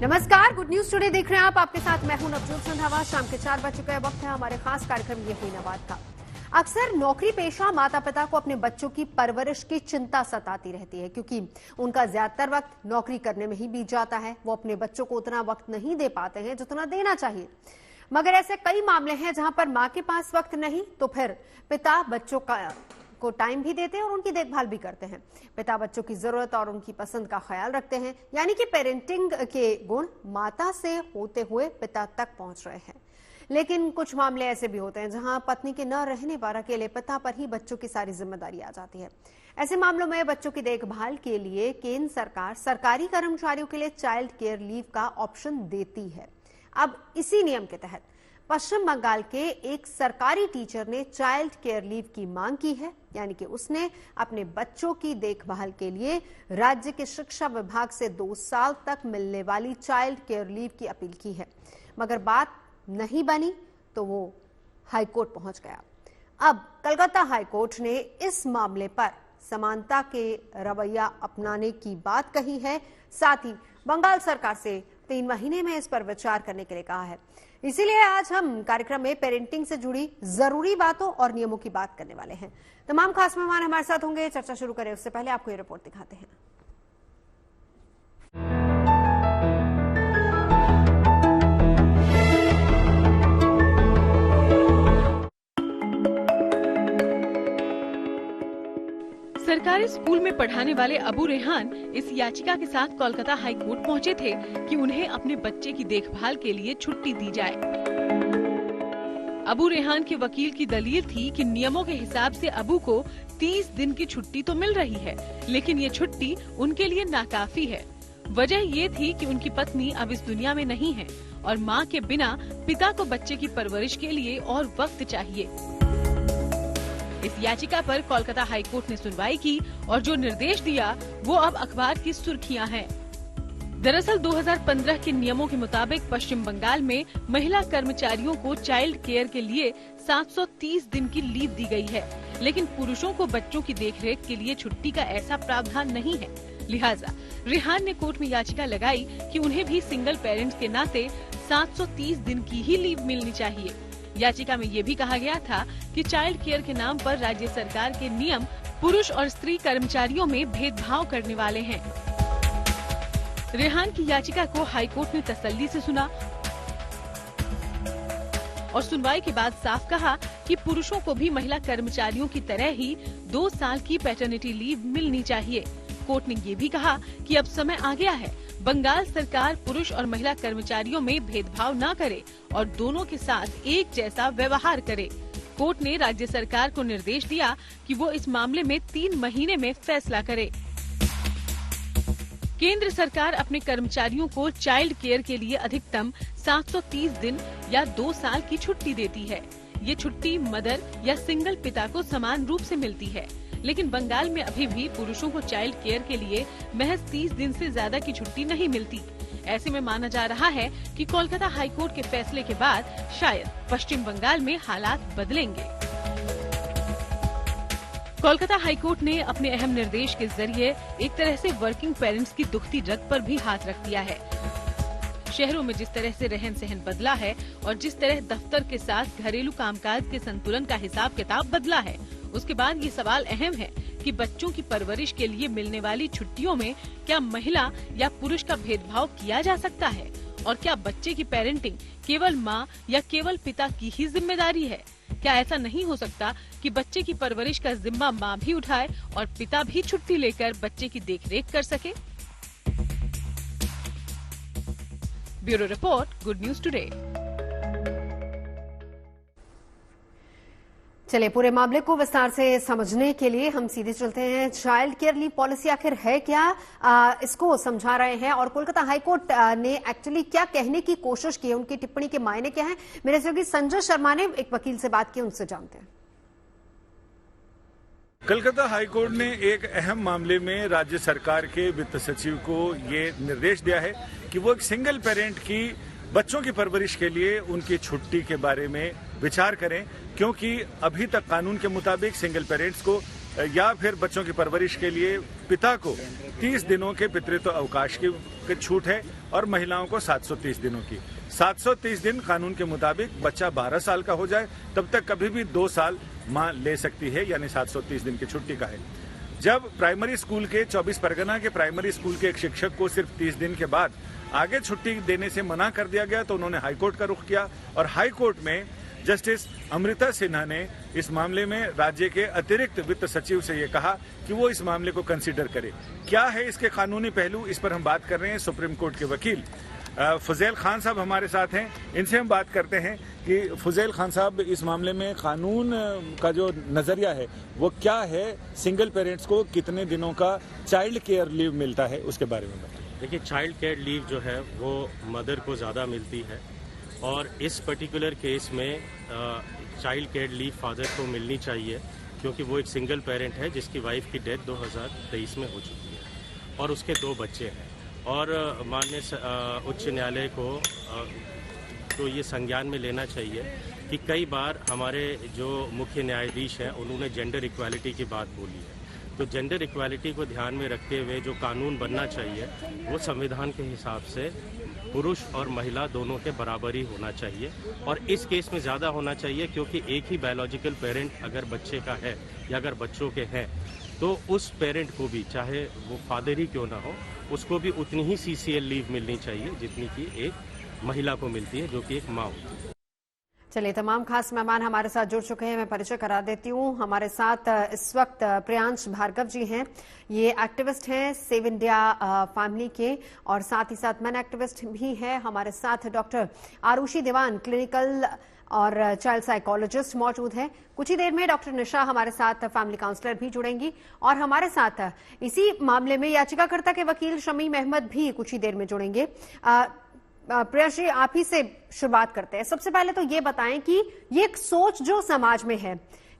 नमस्कार, good news today देख रहे हैं आप। आपके साथ मैं हूं नवजोत रंधावा। शाम के 4 बज चुका है। वक्त है हमारे खास कार्यक्रम ये हुई ना बात का। अक्सर नौकरी पेशा माता पिता को अपने बच्चों की परवरिश की चिंता सताती रहती है, क्योंकि उनका ज्यादातर वक्त नौकरी करने में ही बीत जाता है। वो अपने बच्चों को उतना वक्त नहीं दे पाते हैं जितना देना चाहिए। मगर ऐसे कई मामले हैं जहां पर मां के पास वक्त नहीं तो फिर पिता बच्चों को टाइम भी देते हैं और उनकी देखभाल भी करते हैं। पिता बच्चों की जरूरत और उनकी पसंद का ख्याल रखते हैं, यानी कि पेरेंटिंग के गुण माता से होते हुए पिता तक पहुंच रहे हैं। लेकिन कुछ मामले ऐसे भी होते हैं जहां पत्नी के न रहने पर अकेले पिता पर ही बच्चों की सारी जिम्मेदारी आ जाती है। ऐसे मामलों में बच्चों की देखभाल के लिए केंद्र सरकार सरकारी कर्मचारियों के लिए चाइल्ड केयर लीव का ऑप्शन देती है। अब इसी नियम के तहत पश्चिम बंगाल के एक सरकारी टीचर ने चाइल्ड केयर लीव की मांग की है, यानी कि उसने अपने बच्चों की देखभाल के लिए राज्य के शिक्षा विभाग से 2 साल तक मिलने वाली चाइल्ड केयर लीव की अपील की है। मगर बात नहीं बनी तो वो हाईकोर्ट पहुंच गया। अब कलकत्ता हाईकोर्ट ने इस मामले पर समानता के रवैया अपनाने की बात कही है। साथ ही बंगाल सरकार से 3 महीने में इस पर विचार करने के लिए कहा है। इसीलिए आज हम कार्यक्रम में पेरेंटिंग से जुड़ी जरूरी बातों और नियमों की बात करने वाले हैं। तमाम खास मेहमान हमारे साथ होंगे। चर्चा शुरू करें उससे पहले आपको ये रिपोर्ट दिखाते हैं। सरकारी स्कूल में पढ़ाने वाले अबू रेहान इस याचिका के साथ कोलकाता हाई कोर्ट पहुंचे थे कि उन्हें अपने बच्चे की देखभाल के लिए छुट्टी दी जाए। अबू रेहान के वकील की दलील थी कि नियमों के हिसाब से अबू को 30 दिन की छुट्टी तो मिल रही है, लेकिन ये छुट्टी उनके लिए नाकाफी है। वजह ये थी कि उनकी पत्नी अब इस दुनिया में नहीं है और माँ के बिना पिता को बच्चे की परवरिश के लिए और वक्त चाहिए। इस याचिका पर कोलकाता हाईकोर्ट ने सुनवाई की और जो निर्देश दिया वो अब अखबार की सुर्खियां हैं। दरअसल 2015 के नियमों के मुताबिक पश्चिम बंगाल में महिला कर्मचारियों को चाइल्ड केयर के लिए 730 दिन की लीव दी गई है, लेकिन पुरुषों को बच्चों की देखरेख के लिए छुट्टी का ऐसा प्रावधान नहीं है। लिहाजा रेहान ने कोर्ट में याचिका लगाई कि उन्हें भी सिंगल पेरेंट्स के नाते 730 दिन की ही लीव मिलनी चाहिए। याचिका में ये भी कहा गया था कि चाइल्ड केयर के नाम पर राज्य सरकार के नियम पुरुष और स्त्री कर्मचारियों में भेदभाव करने वाले हैं। रेहान की याचिका को हाईकोर्ट ने तसल्ली से सुना और सुनवाई के बाद साफ कहा कि पुरुषों को भी महिला कर्मचारियों की तरह ही 2 साल की पैटर्निटी लीव मिलनी चाहिए। कोर्ट ने ये भी कहा कि अब समय आ गया है, बंगाल सरकार पुरुष और महिला कर्मचारियों में भेदभाव न करे और दोनों के साथ एक जैसा व्यवहार करे। कोर्ट ने राज्य सरकार को निर्देश दिया कि वो इस मामले में 3 महीने में फैसला करे। केंद्र सरकार अपने कर्मचारियों को चाइल्ड केयर के लिए अधिकतम 730 दिन या 2 साल की छुट्टी देती है। ये छुट्टी मदर या सिंगल पिता को समान रूप से मिलती है, लेकिन बंगाल में अभी भी पुरुषों को चाइल्ड केयर के लिए महज 30 दिन से ज्यादा की छुट्टी नहीं मिलती। ऐसे में माना जा रहा है कि कोलकाता हाईकोर्ट के फैसले के बाद शायद पश्चिम बंगाल में हालात बदलेंगे। कोलकाता हाईकोर्ट ने अपने अहम निर्देश के जरिए एक तरह से वर्किंग पेरेंट्स की दुखती रग पर भी हाथ रख दिया है। शहरों में जिस तरह से रहन सहन बदला है और जिस तरह दफ्तर के साथ घरेलू कामकाज के संतुलन का हिसाब किताब बदला है, उसके बाद ये सवाल अहम है कि बच्चों की परवरिश के लिए मिलने वाली छुट्टियों में क्या महिला या पुरुष का भेदभाव किया जा सकता है और क्या बच्चे की पेरेंटिंग केवल माँ या केवल पिता की ही जिम्मेदारी है। क्या ऐसा नहीं हो सकता कि बच्चे की परवरिश का जिम्मा माँ भी उठाए और पिता भी छुट्टी लेकर बच्चे की देखरेख कर सके। Bureau report, good news today. चलिए पूरे मामले को विस्तार से समझने के लिए हम सीधे चलते हैं। चाइल्ड केयर लीव पॉलिसी आखिर है क्या, इसको समझा रहे हैं और कोलकाता हाईकोर्ट ने एक्चुअली क्या कहने की कोशिश की है, उनकी टिप्पणी के मायने क्या है। मेरे सहयोगी संजय शर्मा ने एक वकील से बात की, उनसे जानते हैं। कलकत्ता हाईकोर्ट ने एक अहम मामले में राज्य सरकार के वित्त सचिव को ये निर्देश दिया है कि वो एक सिंगल पेरेंट की बच्चों की परवरिश के लिए उनकी छुट्टी के बारे में विचार करें, क्योंकि अभी तक कानून के मुताबिक सिंगल पेरेंट्स को या फिर बच्चों की परवरिश के लिए पिता को 30 दिनों के पितृत्व अवकाश की छूट है और महिलाओं को 730 दिनों की। 730 दिन कानून के मुताबिक बच्चा 12 साल का हो जाए तब तक कभी भी 2 साल मां ले सकती है, यानी 730 दिन की छुट्टी का है। जब प्राइमरी स्कूल के 24 परगना के प्राइमरी स्कूल के एक शिक्षक को सिर्फ 30 दिन के बाद आगे छुट्टी देने से मना कर दिया गया तो उन्होंने हाईकोर्ट का रुख किया और हाईकोर्ट में जस्टिस अमृता सिन्हा ने इस मामले में राज्य के अतिरिक्त वित्त सचिव से ये कहा कि वो इस मामले को कंसीडर करे। क्या है इसके कानूनी पहलू, इस पर हम बात कर रहे हैं सुप्रीम कोर्ट के वकील फुजैल खान साहब हमारे साथ हैं। इनसे हम बात करते हैं कि फुजैल खान साहब, इस मामले में कानून का जो नजरिया है वो क्या है, सिंगल पेरेंट्स को कितने दिनों का चाइल्ड केयर लीव मिलता है, उसके बारे में बताइए। देखिए, चाइल्ड केयर लीव जो है वो मदर को ज़्यादा मिलती है और इस पर्टिकुलर केस में चाइल्ड केयर लीव फादर को मिलनी चाहिए क्योंकि वो एक सिंगल पेरेंट है जिसकी वाइफ की डेथ 2023 में हो चुकी है और उसके 2 बच्चे हैं। और माननीय उच्च न्यायालय को तो ये संज्ञान में लेना चाहिए कि कई बार हमारे जो मुख्य न्यायाधीश हैं उन्होंने जेंडर इक्वालिटी की बात बोली है। तो जेंडर इक्वालिटी को ध्यान में रखते हुए जो कानून बनना चाहिए वो संविधान के हिसाब से पुरुष और महिला दोनों के बराबर ही होना चाहिए और इस केस में ज़्यादा होना चाहिए क्योंकि एक ही बायोलॉजिकल पेरेंट अगर बच्चे का है या अगर बच्चों के हैं तो उस पेरेंट को भी, चाहे वो फादर ही क्यों ना हो, उसको भी उतनी ही CCL लीव मिलनी चाहिए जितनी कि एक महिला को मिलती है जो कि एक माँ होती है। चलिए, तमाम खास मेहमान हमारे साथ जुड़ चुके हैं। मैं परिचय करा देती हूँ। हमारे साथ इस वक्त प्रियांश भार्गव जी हैं। ये एक्टिविस्ट हैं सेव इंडिया फैमिली के और साथ ही साथ मैन एक्टिविस्ट भी हैं। हमारे साथ डॉक्टर आरुषि दीवान, क्लिनिकल और चाइल्ड साइकोलॉजिस्ट मौजूद हैं। कुछ ही देर में डॉक्टर निशा हमारे साथ फैमिली काउंसलर भी जुड़ेंगी और हमारे साथ इसी मामले में याचिकाकर्ता के वकील शमीम अहमद भी कुछ ही देर में जुड़ेंगे। प्रिया जी, आप ही से शुरुआत करते हैं। सबसे पहले तो ये बताएं कि ये एक सोच जो समाज में है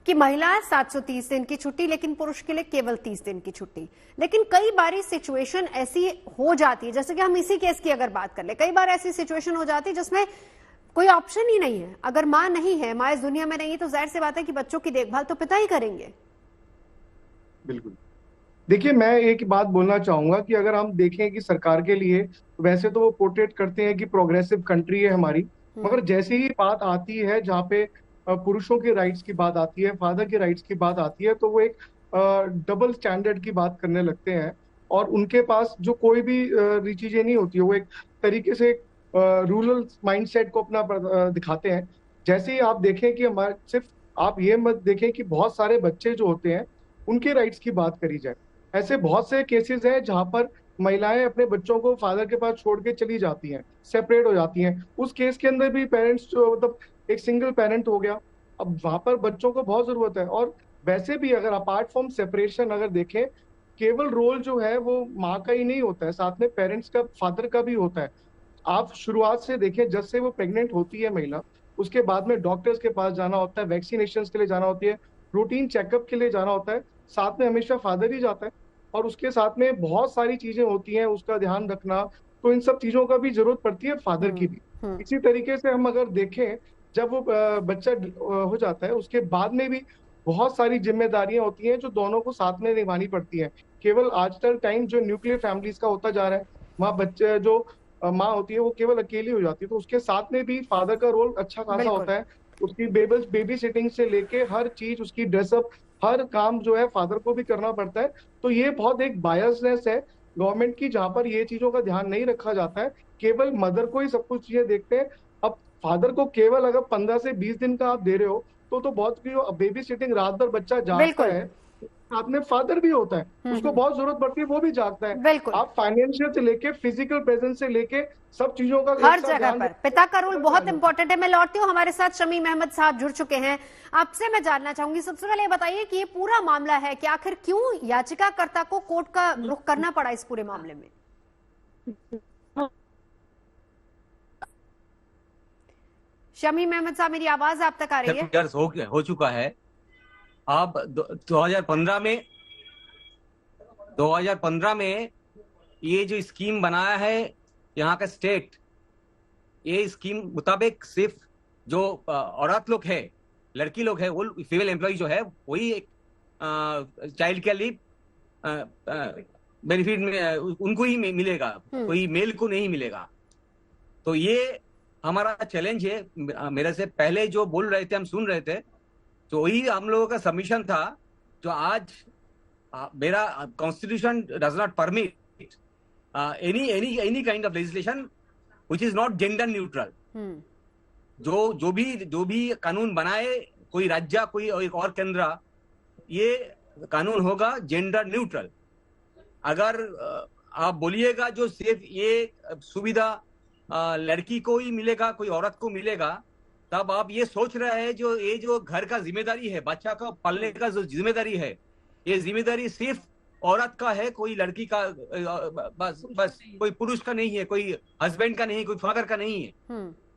कि महिला 730 दिन की छुट्टी लेकिन पुरुष के लिए केवल 30 दिन की छुट्टी, लेकिन कई बार सिचुएशन ऐसी हो जाती है, जैसे कि हम इसी केस की अगर बात कर ले, कई बार ऐसी सिचुएशन हो जाती है जिसमें कोई ऑप्शन ही नहीं है। अगर मां नहीं है, मां इस दुनिया में नहीं है, तो जाहिर सी बात है कि बच्चों की देखभाल तो पिता ही करेंगे। बिल्कुल। देखिए, मैं एक बात बोलना चाहूंगा कि अगर हम देखें कि सरकार के लिए, वैसे तो वो पोर्ट्रेट करते हैं कि प्रोग्रेसिव कंट्री है हमारी, मगर जैसे ही बात आती है जहाँ पे पुरुषों के राइट्स की बात आती है, फादर के राइट्स की बात आती है, तो वो एक डबल स्टैंडर्ड की बात करने लगते हैं और उनके पास जो कोई भी चीजें नहीं होती है, वो एक तरीके से रूरल माइंडसेट को अपना दिखाते हैं। जैसे ही आप देखें कि हमारे, सिर्फ आप ये मत देखें कि बहुत सारे बच्चे जो होते हैं उनके राइट्स की बात करी जाए। ऐसे बहुत से केसेस हैं जहां पर महिलाएं अपने बच्चों को फादर के पास छोड़ के चली जाती हैं, सेपरेट हो जाती हैं। उस केस के अंदर भी पेरेंट्स जो मतलब एक सिंगल पेरेंट हो गया, अब वहां पर बच्चों को बहुत जरूरत है। और वैसे भी अगर अपार्ट फ्रॉम सेपरेशन अगर देखें, केवल रोल जो है वो माँ का ही नहीं होता है, साथ में पेरेंट्स का, फादर का भी होता है। आप शुरुआत से देखें, जब से वो प्रेग्नेंट होती है महिला, उसके बाद में डॉक्टर्स के पास जाना होता है, वैक्सीनेशन के लिए जाना होती है, रूटीन चेकअप के लिए जाना होता है, साथ में हमेशा फादर ही जाता है और उसके साथ में बहुत सारी चीजें होती हैं, उसका ध्यान रखना, तो इन सब चीजों का भी जरूरत पड़ती है फादर की भी। इसी तरीके से हम अगर देखें, जब वो बच्चा हो जाता है उसके बाद में भी बहुत सारी जिम्मेदारियां होती हैं जो दोनों को साथ में निभानी पड़ती हैं। केवल आजकल टाइम जो न्यूक्लियर फैमिलीज का होता जा रहा है, वहाँ बच्चे जो माँ होती है वो केवल अकेली हो जाती है, तो उसके साथ में भी फादर का रोल अच्छा खासा होता है। उसकी बेबी सिटिंग से लेके हर चीज, उसकी ड्रेसअप, हर काम जो है फादर को भी करना पड़ता है। तो ये बहुत एक बायसनेस है गवर्नमेंट की, जहां पर ये चीजों का ध्यान नहीं रखा जाता है, केवल मदर को ही सब कुछ चीजें देखते हैं। अब फादर को केवल अगर 15 से 20 दिन का आप दे रहे हो तो बहुत बेबी सिटिंग, रात भर बच्चा जागता है, साथ में फादर भी होता है, उसको बहुत जरूरत पड़ती है, वो भी जागता है। आप फाइनेंशियल से लेके फिजिकल प्रेजेंस से लेके सब चीजों का हर जगह पर पिता का रोल बहुत इंपॉर्टेंट है। मैं लौटती हूँ, हमारे साथ शमीम अहमद साहब जुड़ चुके हैं। आपसे मैं जानना चाहूंगी, सबसे पहले ये बताइए कि ये पूरा मामला है कि आखिर क्यों याचिकाकर्ता को कोर्ट का रुख करना पड़ा इस पूरे मामले में? शमीम अहमद साहब, मेरी आवाज आप तक आ रही है? हो चुका है। अब 2015 में ये जो स्कीम बनाया है यहाँ का स्टेट, ये स्कीम मुताबिक सिर्फ जो औरत लोग है, लड़की लोग है, वो फीमेल एम्प्लॉय जो है, वही चाइल्ड केयर लीव बेनिफिट में उनको ही मिलेगा, कोई मेल को नहीं मिलेगा। तो ये हमारा चैलेंज है। मेरे से पहले जो बोल रहे थे, हम सुन रहे थे, तो वही हम लोगों का सबमिशन था। जो आज मेरा constitution does not permit any kind of legislation which is not gender neutral. जो भी कानून बनाए कोई राज्य, कोई एक और केंद्र, ये कानून होगा जेंडर न्यूट्रल। अगर आप बोलिएगा जो सिर्फ ये सुविधा लड़की को ही मिलेगा, कोई औरत को मिलेगा, तब आप ये सोच रहे हैं जो घर का जिम्मेदारी है, बच्चा को पालने का जो जिम्मेदारी है, ये जिम्मेदारी सिर्फ औरत का है, कोई लड़की का बस कोई पुरुष का नहीं है, कोई हस्बैंड का नहीं, कोई फादर का नहीं है।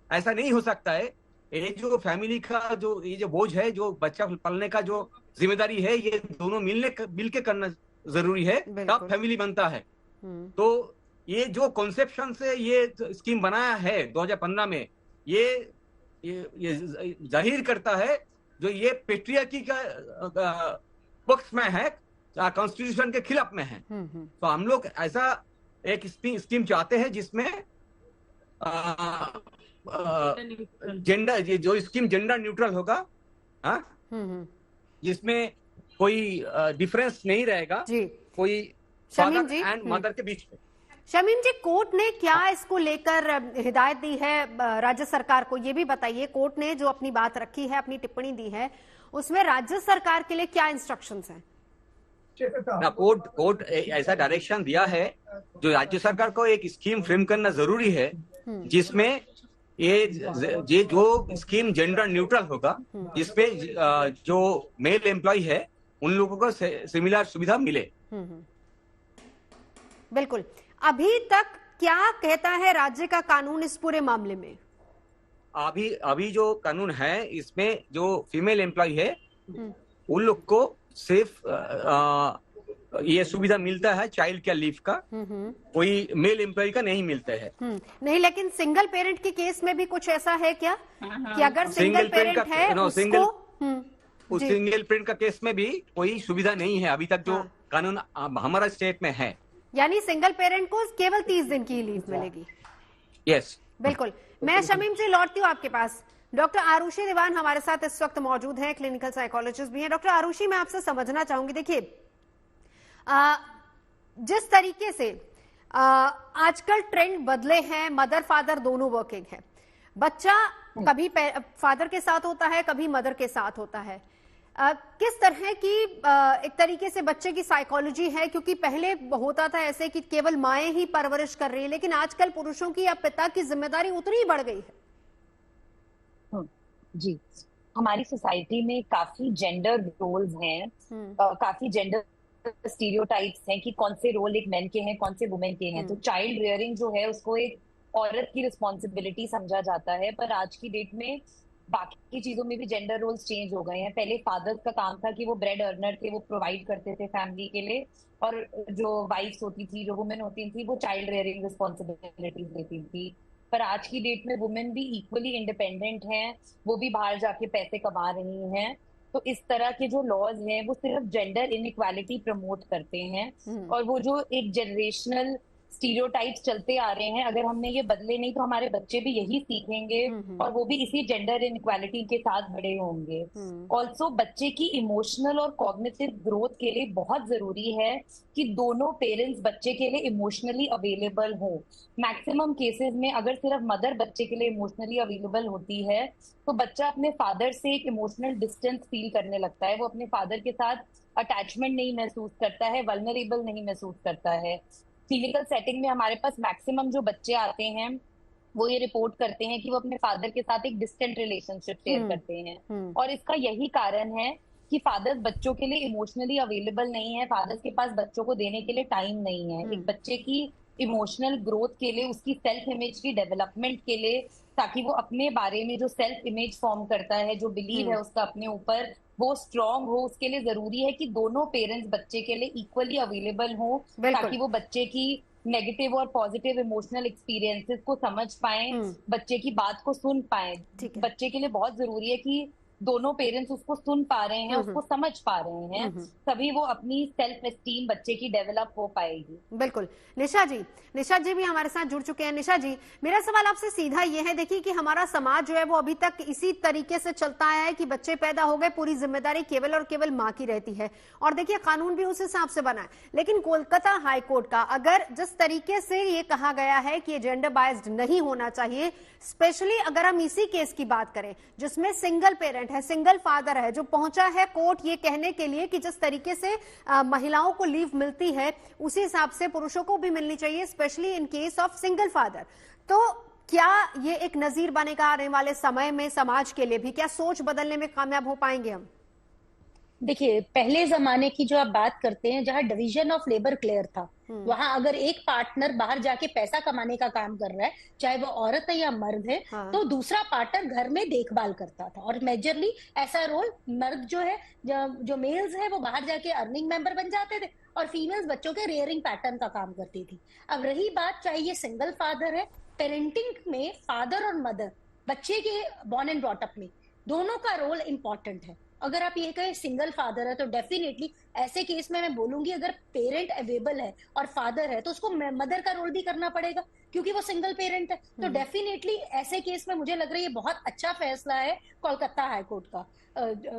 ऐसा नहीं हो सकता है। ये जो फैमिली का ये जो बोझ है, जो बच्चा पालने का जो जिम्मेदारी है, ये दोनों मिलके करना जरूरी है, तब फैमिली बनता है। तो ये जो कॉन्सेप्शन से ये स्कीम बनाया है 2015 में, ये जाहिर करता है जो ये पेट्रियार्की का पक्ष में है, कॉन्स्टिट्यूशन के खिलाफ में है। तो हम लोग ऐसा एक स्कीम चाहते हैं जिसमें जेंडर, जो स्कीम जेंडर न्यूट्रल होगा, जिसमें कोई डिफरेंस नहीं रहेगा कोई फादर एंड मदर के बीच में। शमीम जी, कोर्ट ने क्या इसको लेकर हिदायत दी है राज्य सरकार को, ये भी बताइए। कोर्ट ने जो अपनी बात रखी है, अपनी टिप्पणी दी है, उसमें राज्य सरकार के लिए क्या इंस्ट्रक्शंस हैं? कोर्ट ऐसा डायरेक्शन दिया है जो राज्य सरकार को एक स्कीम फ्रेम करना जरूरी है, जिसमें ये जो स्कीम जेंडर न्यूट्रल होगा, जिसमें जो मेल एम्प्लॉय है उन लोगों को सिमिलर सुविधा मिले। बिल्कुल। अभी तक क्या कहता है राज्य का कानून इस पूरे मामले में? अभी जो कानून है, इसमें जो फीमेल एम्प्लॉय है उन लोग को सिर्फ ये सुविधा मिलता है चाइल्ड केयर लीव का, कोई मेल एम्प्लॉय का नहीं मिलता है। नहीं, लेकिन सिंगल पेरेंट के केस में भी कुछ ऐसा है क्या कि अगर सिंगल पेरेंट है उस सिंगल पेरेंट का केस में भी कोई सुविधा नहीं है अभी तक, जो कानून हमारा स्टेट में है। यानी सिंगल पेरेंट को केवल 30 दिन की लीव मिलेगी। यस, बिल्कुल। मैं शमीम जी लौटती हूँ आपके पास। डॉक्टर आरुषि दीवान हमारे साथ इस वक्त मौजूद हैं, क्लिनिकल साइकोलॉजिस्ट भी हैं। डॉक्टर आरुषि, मैं आपसे समझना चाहूंगी, देखिए जिस तरीके से आजकल ट्रेंड बदले हैं, मदर फादर दोनों वर्किंग है, बच्चा कभी फादर के साथ होता है, कभी मदर के साथ होता है, किस तरह की एक तरीके से बच्चे की साइकोलॉजी है? क्योंकि पहले होता था ऐसे कि केवल माएं ही परवरिश कर रही है, लेकिन आजकल पुरुषों की या पिता की जिम्मेदारी उतनी ही बढ़ गई है। जी, हमारी सोसाइटी में काफी जेंडर रोल्स हैं, काफी जेंडर स्टीरियोटाइप्स हैं कि कौन से रोल एक मैन के हैं, कौन से वुमेन के हैं। तो चाइल्ड रियरिंग जो है उसको एक औरत की रिस्पॉन्सिबिलिटी समझा जाता है, पर आज की डेट में बाकी चीजों में भी जेंडर रोल्स चेंज हो गए हैं। पहले फादर का काम था कि वो ब्रेड अर्नर थे, वो प्रोवाइड करते थे फैमिली के लिए, और जो वाइफ्स होती थी, जो वुमेन होती थी, वो चाइल्ड रेयरिंग रिस्पॉन्सिबिलिटीज लेती थी। पर आज की डेट में वुमेन भी इक्वली इंडिपेंडेंट हैं, वो भी बाहर जाके पैसे कमा रही हैं। तो इस तरह के जो लॉज हैं वो सिर्फ जेंडर इनइक्वालिटी प्रमोट करते हैं, और वो जो एक जनरेशनल स्टीरियोटाइप्स चलते आ रहे हैं, अगर हमने ये बदले नहीं तो हमारे बच्चे भी यही सीखेंगे और वो भी इसी जेंडर इनइक्वालिटी के साथ बड़े होंगे। ऑल्सो बच्चे की इमोशनल और कॉग्निटिव ग्रोथ के लिए बहुत जरूरी है कि दोनों पेरेंट्स बच्चे के लिए इमोशनली अवेलेबल हो। मैक्सिमम केसेस में अगर सिर्फ मदर बच्चे के लिए इमोशनली अवेलेबल होती है तो बच्चा अपने फादर से एक इमोशनल डिस्टेंस फील करने लगता है, वो अपने फादर के साथ अटैचमेंट नहीं महसूस करता है, वल्नरेबल नहीं महसूस करता है। क्लिनिकल सेटिंग में हमारे पास मैक्सिमम जो बच्चे आते हैं वो ये रिपोर्ट करते हैं कि वो अपने फादर के साथ एक डिस्टेंट रिलेशनशिप शेयर करते हैं, और इसका यही कारण है कि फादर्स बच्चों के लिए इमोशनली अवेलेबल नहीं है, फादर्स के पास बच्चों को देने के लिए टाइम नहीं है। एक बच्चे की इमोशनल ग्रोथ के लिए, उसकी सेल्फ इमेज की डेवलपमेंट के लिए, ताकि वो अपने बारे में जो सेल्फ इमेज फॉर्म करता है, जो बिलीव है उसका अपने ऊपर, वो स्ट्रॉन्ग हो, उसके लिए जरूरी है कि दोनों पेरेंट्स बच्चे के लिए इक्वली अवेलेबल हो, ताकि वो बच्चे की नेगेटिव और पॉजिटिव इमोशनल एक्सपीरियंसेस को समझ पाए, बच्चे की बात को सुन पाए। बच्चे के लिए बहुत जरूरी है कि दोनों पेरेंट्स उसको सुन पा रहे हैं, उसको समझ पा रहे हैं, तभी वो अपनी सेल्फ एस्टीम बच्चे की डेवलप हो पाएगी। बिल्कुल। निशा जी भी हमारे साथ जुड़ चुके हैं। निशा जी, मेरा सवाल आपसे सीधा ये है, देखिए कि हमारा समाज जो है वो अभी तक इसी तरीके से चलता आया है कि बच्चे पैदा हो गए, पूरी जिम्मेदारी केवल और केवल माँ की रहती है, और देखिए कानून भी उस हिसाब से बना है। लेकिन कोलकाता हाईकोर्ट का अगर जिस तरीके से ये कहा गया है कि ये जेंडर बायस्ड नहीं होना चाहिए, स्पेशली अगर हम इसी केस की बात करें जिसमें सिंगल पेरेंट है, सिंगल फादर है, जो पहुंचा है कोर्ट ये कहने के लिए कि जिस तरीके से महिलाओं को लीव मिलती है उसी हिसाब से पुरुषों को भी मिलनी चाहिए, specially in case of single father, तो क्या ये एक नजीर बनेगा आने वाले समय में समाज के लिए भी? क्या सोच बदलने में कामयाब हो पाएंगे हम? देखिए, पहले जमाने की जो आप बात करते हैं, जहां डिवीजन ऑफ लेबर क्लियर था, वहां अगर एक पार्टनर बाहर जाके पैसा कमाने का काम कर रहा है, चाहे वो औरत है या मर्द है, तो दूसरा पार्टनर घर में देखभाल करता था। और मेजरली ऐसा रोल मर्द जो है, जो मेल्स है, वो बाहर जाके अर्निंग मेंबर बन जाते थे और फीमेल्स बच्चों के रेयरिंग पैटर्न का काम करती थी। अब रही बात, चाहे ये सिंगल फादर है, पेरेंटिंग में फादर और मदर बच्चे के बॉर्न एंड ब्रॉट अप में दोनों का रोल इंपॉर्टेंट है। अगर आप ये कहें सिंगल फादर है तो डेफिनेटली ऐसे केस में मैं बोलूंगी, अगर पेरेंट अवेलेबल है और फादर है तो उसको मदर का रोल भी करना पड़ेगा, क्योंकि वो सिंगल पेरेंट है। तो डेफिनेटली ऐसे केस में मुझे लग रहा है ये बहुत अच्छा फैसला है कोलकाता हाईकोर्ट का,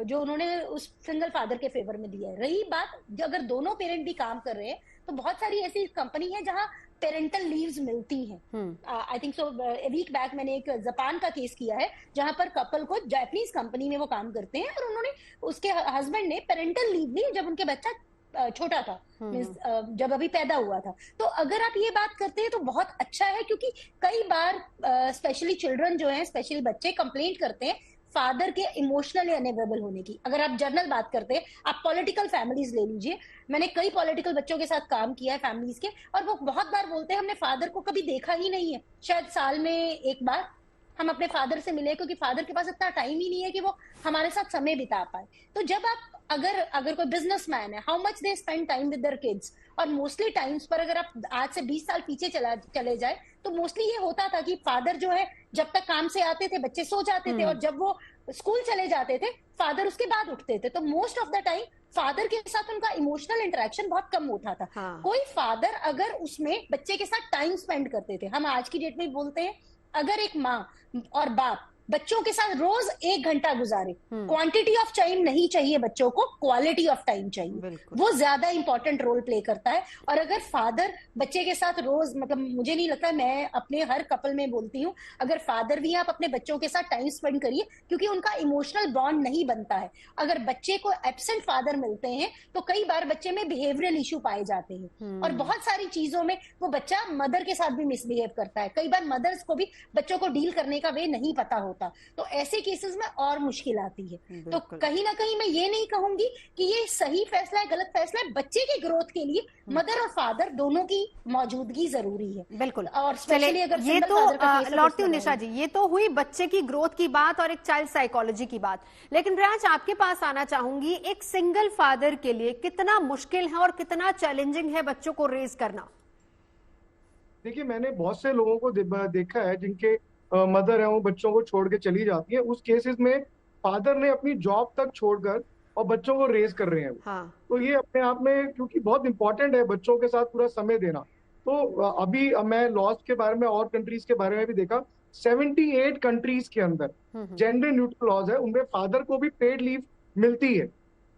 जो उन्होंने उस सिंगल फादर के फेवर में दिया है। रही बात, अगर दोनों पेरेंट भी काम कर रहे हैं तो बहुत सारी ऐसी कंपनी है जहां पेरेंटल लीव्स मिलती हैं। I think so weak back मैंने एक जापान का केस किया है जहां पर कपल को जापानीज कंपनी में वो काम करते हैं और उन्होंने, उसके हस्बैंड ने पेरेंटल लीव ली जब उनके बच्चा छोटा था, जब अभी पैदा हुआ था। तो अगर आप ये बात करते हैं तो बहुत अच्छा है, क्योंकि कई बार स्पेशली चिल्ड्रन जो हैं, स्पेशली बच्चे कंप्लेंट करते हैं फादर के इमोशनली अनअवेलेबल होने की। अगर आप जनरल बात करते हैं, आप पॉलिटिकल फैमिलीज ले लीजिए, मैंने कई पॉलिटिकल बच्चों के साथ काम किया है फैमिलीज के, और वो बहुत बार बोलते हैं हमने फादर को कभी देखा ही नहीं है, शायद साल में एक बार हम अपने फादर से मिले, क्योंकि फादर के पास इतना टाइम ही नहीं है कि वो हमारे साथ समय बिता पाए। तो जब आप अगर कोई बिजनेसमैन है, how much they spend time with their kids, और मोस्टली टाइम्स पर अगर आप आज से 20 साल पीछे चले जाए तो मोस्टली ये होता था कि फादर जो है जब तक काम से आते थे बच्चे सो जाते थे, और जब वो स्कूल चले जाते थे फादर उसके बाद उठते थे। तो most of the time father के साथ उनका इमोशनल इंटरेक्शन बहुत कम होता था। कोई फादर अगर उसमें बच्चे के साथ टाइम स्पेंड करते थे, हम आज की डेट में बोलते हैं अगर एक माँ और बाप बच्चों के साथ रोज 1 घंटा गुजारे, क्वांटिटी ऑफ टाइम नहीं चाहिए बच्चों को, क्वालिटी ऑफ टाइम चाहिए, वो ज्यादा इंपॉर्टेंट रोल प्ले करता है। और अगर फादर बच्चे के साथ रोज, मतलब मुझे नहीं लगता, मैं अपने हर कपल में बोलती हूँ, अगर फादर भी है आप अपने बच्चों के साथ टाइम स्पेंड करिए, क्योंकि उनका इमोशनल बॉन्ड नहीं बनता है। अगर बच्चे को एब्सेंट फादर मिलते हैं तो कई बार बच्चे में बिहेवियरल इश्यू पाए जाते हैं, और बहुत सारी चीजों में वो बच्चा मदर के साथ भी मिसबिहेव करता है। कई बार मदर्स को भी बच्चों को डील करने का वे नहीं पता होता, तो ऐसे केसेस में और मुश्किल आती है। तो कहीं ना कहीं मैं ये नहीं कहूंगी कि ये सही फैसला है गलत फैसला है, बच्चे के ग्रोथ के लिए मदर और फादर दोनों की मौजूदगी जरूरी है। बिल्कुल। और स्पेशली अगर ये तो लौटती हूँ निशा जी, ये तो हुई बच्चे की ग्रोथ की बात और एक चाइल्ड साइकोलॉजी की बात, लेकिन राज आपके पास आना चाहूंगी, एक सिंगल फादर के लिए कितना मुश्किल है और कितना चैलेंजिंग है बच्चों को रेज करना? देखिए, मैंने बहुत से लोगों को देखा है जिनके मदर है वो बच्चों को छोड़ के चली जाती है। उस केसेस में फादर ने अपनी जॉब तक छोड़कर और बच्चों को रेज कर रहे हैं। तो ये अपने आप में, क्योंकि बहुत इंपॉर्टेंट है बच्चों के साथ पूरा समय देना। तो अभी मैं लॉज के बारे में और कंट्रीज के बारे में भी देखा, 78 कंट्रीज के अंदर जेंडर न्यूट्रल लॉज है, उनमें फादर को भी पेड लीव मिलती है।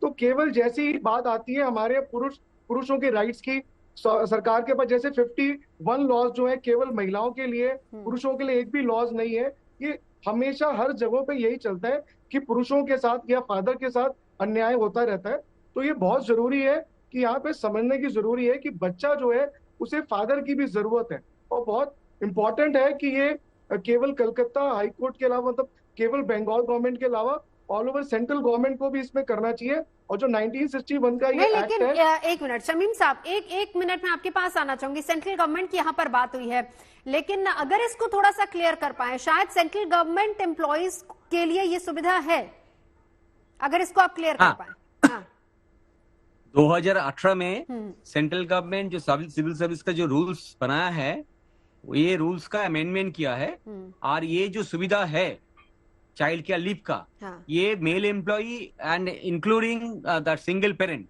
तो केवल जैसी बात आती है हमारे पुरुषों के राइट्स की, सरकार के पास जैसे 51 लॉज जो है केवल महिलाओं के लिए, पुरुषों के लिए एक भी लॉज नहीं है। ये हमेशा हर जगह पे यही चलता है कि पुरुषों के साथ या फादर के साथ अन्याय होता रहता है। तो ये बहुत जरूरी है कि यहाँ पे समझने की जरूरी है कि बच्चा जो है उसे फादर की भी जरूरत है, और बहुत इंपॉर्टेंट है कि ये केवल कलकत्ता हाईकोर्ट के अलावा, मतलब केवल बंगाल गवर्नमेंट के अलावा ऑल ओवर सेंट्रल गवर्नमेंट को भी इसमें करना चाहिए। और जो 1961 का ये एक्ट है, एक मिनट शमीम साहब, एक मिनट में आपके पास आना चाहूंगी। सेंट्रल गवर्नमेंट की यहाँ पर बात हुई है, लेकिन अगर इसको थोड़ा सा क्लियर कर पाए, शायद सेंट्रल गवर्नमेंट एम्प्लॉइज के लिए ये सुविधा है, अगर इसको आप क्लियर कर पाए। हाँ। 2018 में सेंट्रल गवर्नमेंट जो सिविल सर्विस का जो रूल्स बनाया है, ये रूल्स का अमेंडमेंट किया है, और ये जो सुविधा है चाइल्ड केयर लीव का, हाँ. ये male employee and including the single parent,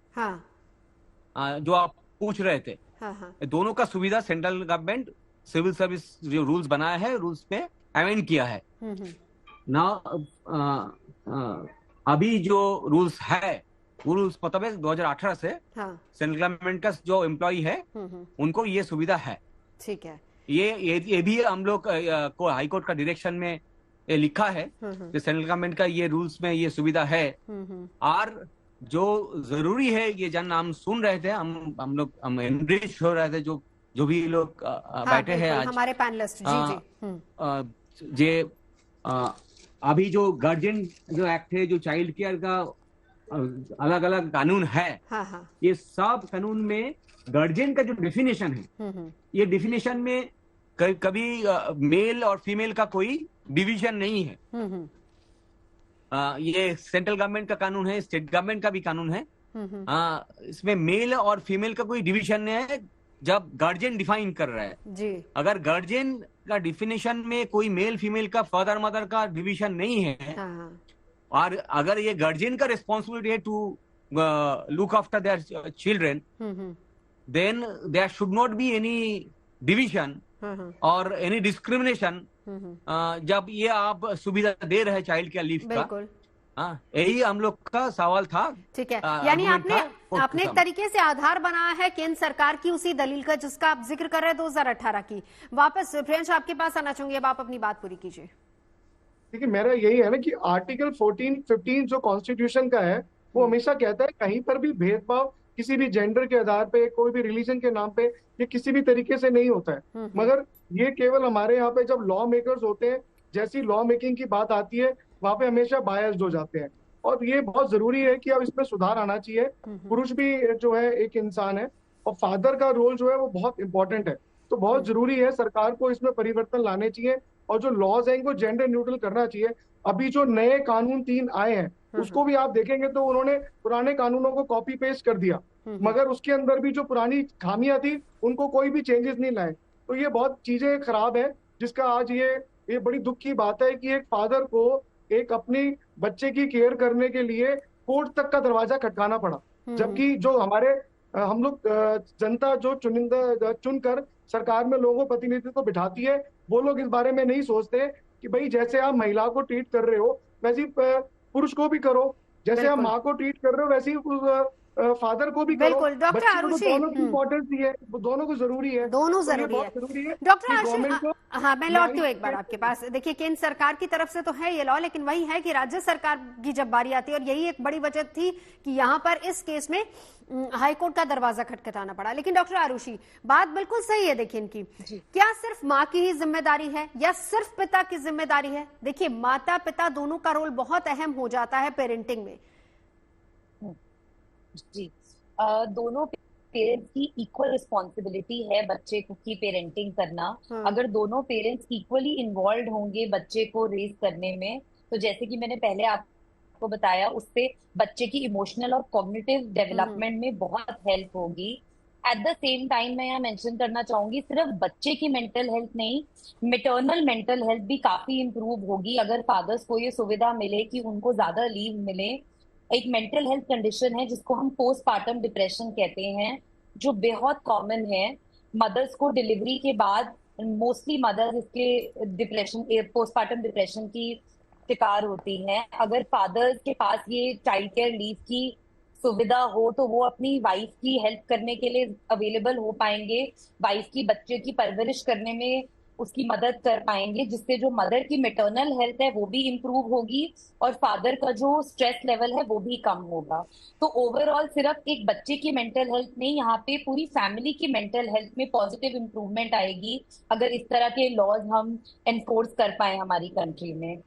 जो आप पूछ रहे थे, दोनों का सुविधा सेंट्रल गवर्नमेंट सिविल सर्विस जो रूल्स बनाया है, रूल्स पे अमेंड किया है ना। अभी जो रूल्स है, वो रूल्स मुताबिक 2018 से सेंट्रल गवर्नमेंट का जो एम्प्लॉई है उनको ये सुविधा है। ठीक है, ये भी हम लोग को हाई कोर्ट का डायरेक्शन में ये लिखा है कि सेंट्रल गवर्नमेंट का ये रूल्स में ये सुविधा है। और जो जरूरी है, ये जानना हम सुन रहे थे, हम एनरिच हो रहे थे, जो भी लोग बैठे हैं आज हमारे पैनलिस्ट, अभी जो गार्जियन जो एक्ट है, जो चाइल्ड केयर का अलग अलग कानून है, ये सब कानून में गार्जियन का जो डेफिनेशन है, ये डेफिनेशन में कभी मेल और फीमेल का कोई डिवीजन नहीं है। ये सेंट्रल गवर्नमेंट का कानून है, स्टेट गवर्नमेंट का भी कानून है। इसमें मेल और फीमेल का कोई डिवीजन नहीं है जब गार्जियन डिफाइन कर रहा है जी। अगर गार्जियन का डिफिनेशन में कोई मेल फीमेल का, फादर मदर का डिवीजन नहीं है, और अगर ये गार्जियन का रिस्पॉन्सिबिलिटी है to look after their children, then there should not be any division और एनी डिस्क्रिमिनेशन जब ये आप सुविधा दे रहे हैं चाइल्ड केयर लीव का। यही हम लोग का सवाल था। ठीक है, यानी आपने एक तरीके से आधार बनाया है केंद्र सरकार की उसी दलील का जिसका आप जिक्र कर रहे हैं 2018 की। वापस प्रियंश आपके पास आना चाहूंगी, अब आप अपनी बात पूरी कीजिए। देखिए, मेरा यही है ना कि आर्टिकल 14-15 जो कॉन्स्टिट्यूशन का है, वो हमेशा कहता है कहीं पर भी भेदभाव किसी भी जेंडर के आधार पे, कोई भी रिलीजन के नाम पे, ये किसी भी तरीके से नहीं होता है। मगर ये केवल हमारे यहाँ पे जब लॉ मेकर्स होते हैं, जैसी लॉ मेकिंग की बात आती है, वहां पे हमेशा बायस्ड हो जाते हैं। और ये बहुत जरूरी है कि अब इसमें सुधार आना चाहिए। पुरुष भी जो है एक इंसान है, और फादर का रोल जो है वो बहुत इंपॉर्टेंट है। तो बहुत जरूरी है, सरकार को इसमें परिवर्तन लाने चाहिए, और जो लॉज हैं इनको जेंडर न्यूट्रल करना चाहिए। अभी जो नए कानून 3 आए हैं, उसको भी आप देखेंगे तो उन्होंने पुराने कानूनों को कॉपी पेस्ट कर दिया, मगर उसके अंदर भी जो पुरानी खामियां थी उनको कोई भी चेंजेस नहीं लाए। तो ये बहुत चीजें खराब है, जिसका आज ये बड़ी दुख की बात है कि एक फादर को एक अपनी बच्चे की केयर करने के लिए कोर्ट तक का दरवाजा खटकाना पड़ा। जबकि जो हमारे हम लोग जनता जो चुनकर सरकार में लोगों को प्रतिनिधित्व को बिठाती है, वो लोग इस बारे में नहीं सोचते कि भाई जैसे आप महिला को ट्रीट कर रहे हो वैसे पुरुष को भी करो, जैसे आप माँ को ट्रीट कर रहे हो वैसे ही फादर को भी करो। बिल्कुल डॉक्टर आरुषि, दोनों की इम्पोर्टेंस ही है, दोनों को जरूरी है, दोनों जरूरी है। डॉक्टर आरुषि, हाँ मैं लौटती हूँ एक बार आपके पास। देखिए, केंद्र सरकार की तरफ से तो है ये लॉ, लेकिन वही है कि राज्य सरकार की जब बारी आती है, और यही एक बड़ी वजह थी कि यहाँ पर इस केस में हाईकोर्ट का दरवाजा खटखटाना पड़ा। लेकिन डॉक्टर आरुषि, बात बिल्कुल सही है। देखिए, इनकी क्या सिर्फ माँ की ही जिम्मेदारी है या सिर्फ पिता की जिम्मेदारी है? देखिए, माता पिता दोनों का रोल बहुत अहम हो जाता है पेरेंटिंग में। जी, दोनों पेरेंट्स की इक्वल रिस्पॉन्सिबिलिटी है बच्चे की पेरेंटिंग करना। अगर दोनों पेरेंट्स इक्वली इन्वॉल्व होंगे बच्चे को रेज करने में, तो जैसे कि मैंने पहले आपको बताया, उससे बच्चे की इमोशनल और कॉग्निटिव डेवलपमेंट में बहुत हेल्प होगी। एट द सेम टाइम मैं यहाँ मेंशन करना चाहूंगी, सिर्फ बच्चे की मेंटल हेल्थ नहीं, मैटरनल मेंटल हेल्थ भी काफी इंप्रूव होगी अगर फादर्स को ये सुविधा मिले कि उनको ज्यादा लीव मिले। एक मेंटल हेल्थ कंडीशन है जिसको हम पोस्टपार्टम डिप्रेशन कहते हैं, जो बहुत कॉमन है। मदर्स को डिलीवरी के बाद मोस्टली मदर्स इसके डिप्रेशन, पोस्टपार्टम डिप्रेशन की शिकार होती हैं। अगर फादर्स के पास ये चाइल्ड केयर लीव की सुविधा हो तो वो अपनी वाइफ की हेल्प करने के लिए अवेलेबल हो पाएंगे, वाइफ की बच्चे की परवरिश करने में उसकी मदद कर पाएंगे, जिससे जो मदर की मैटरनल हेल्थ है वो भी इम्प्रूव होगी और फादर का जो स्ट्रेस लेवल है वो भी कम होगा। तो ओवरऑल सिर्फ एक बच्चे की मेंटल हेल्थ नहीं, यहाँ पे पूरी फैमिली की मेंटल हेल्थ में पॉजिटिव इम्प्रूवमेंट आएगी अगर इस तरह के लॉज हम एनफोर्स कर पाए हमारी कंट्री में।